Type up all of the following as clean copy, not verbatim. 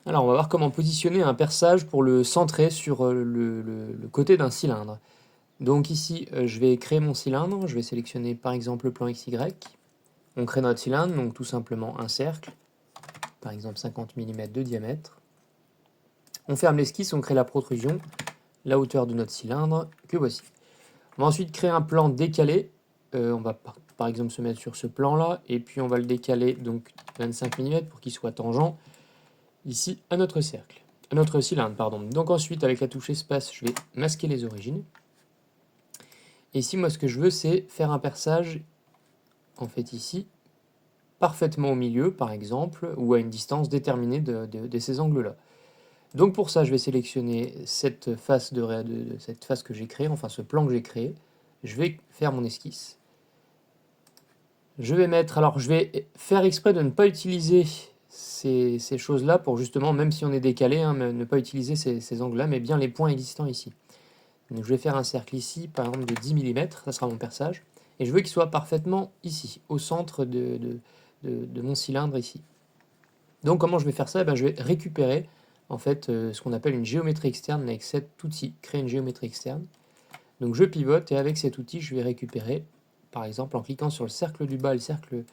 Alors, on va voir comment positionner un perçage pour le centrer sur le côté d'un cylindre. Donc ici, je vais créer mon cylindre, je vais sélectionner par exemple le plan XY. On crée notre cylindre, donc tout simplement un cercle, par exemple 50 mm de diamètre. On ferme l'esquisse, on crée la protrusion, la hauteur de notre cylindre, que voici. On va ensuite créer un plan décalé. On va par exemple se mettre sur ce plan-là, et puis on va le décaler donc 25 mm pour qu'il soit tangent ici à notre cercle, à notre cylindre, pardon. Donc ensuite, avec la touche espace, je vais masquer les origines. Et ici, moi, ce que je veux, c'est faire un perçage, en fait, ici, parfaitement au milieu, par exemple, ou à une distance déterminée de ces angles-là. Donc pour ça, je vais sélectionner cette face, cette face que j'ai créée, enfin ce plan que j'ai créé. Je vais faire mon esquisse. Je vais mettre, alors je vais faire exprès de ne pas utiliser ces choses-là pour justement, même si on est décalé, hein, ne pas utiliser ces angles-là, mais bien les points existants ici. Donc je vais faire un cercle ici, par exemple de 10 mm, ça sera mon perçage. Et je veux qu'il soit parfaitement ici, au centre de mon cylindre ici. Donc comment je vais faire ça? Je vais récupérer en fait ce qu'on appelle une géométrie externe avec cet outil, créer une géométrie externe. Donc je pivote et avec cet outil je vais récupérer, par exemple en cliquant sur le cercle du bas et le cercle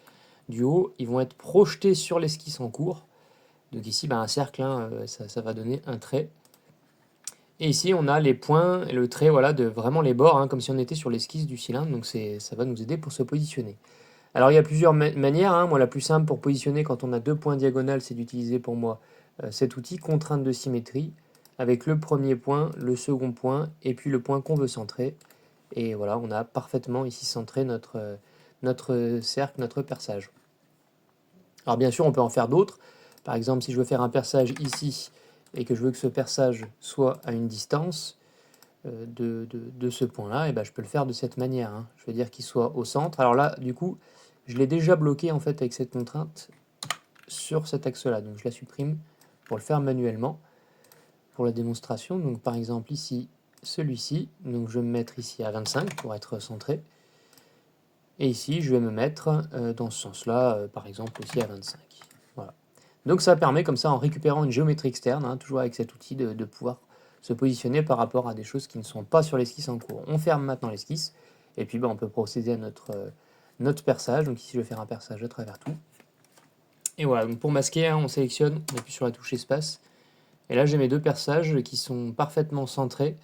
du haut, ils vont être projetés sur l'esquisse en cours. Donc ici un cercle, hein, ça va donner un trait. Et ici on a les points et le trait, voilà, de vraiment les bords, hein, comme si on était sur l'esquisse du cylindre, donc ça va nous aider pour se positionner. Alors il y a plusieurs manières, hein. Moi la plus simple pour positionner quand on a deux points diagonales, c'est d'utiliser pour moi cet outil contrainte de symétrie, avec le premier point, le second point, et puis le point qu'on veut centrer. Et voilà, on a parfaitement ici centré notre cercle, notre perçage. Alors bien sûr, on peut en faire d'autres. Par exemple, si je veux faire un perçage ici, et que je veux que ce perçage soit à une distance de ce point-là, et je peux le faire de cette manière, hein. Je veux dire qu'il soit au centre. Alors là, du coup, je l'ai déjà bloqué en fait avec cette contrainte sur cet axe-là. Donc je la supprime pour le faire manuellement pour la démonstration. Donc par exemple ici, celui-ci. Donc je vais me mettre ici à 25 pour être centré. Et ici, je vais me mettre dans ce sens-là, par exemple aussi à 25. Voilà. Donc ça permet comme ça, en récupérant une géométrie externe, hein, toujours avec cet outil, de pouvoir se positionner par rapport à des choses qui ne sont pas sur l'esquisse en cours. On ferme maintenant l'esquisse, et puis on peut procéder à notre perçage. Donc ici, je vais faire un perçage à travers tout. Et voilà, donc pour masquer, hein, on sélectionne, on appuie sur la touche espace. Et là, j'ai mes deux perçages qui sont parfaitement centrés.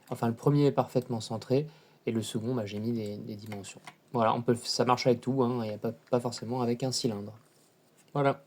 Enfin, le premier est parfaitement centré, et le second, j'ai mis des dimensions. Voilà, ça marche avec tout, hein, et pas forcément avec un cylindre. Voilà.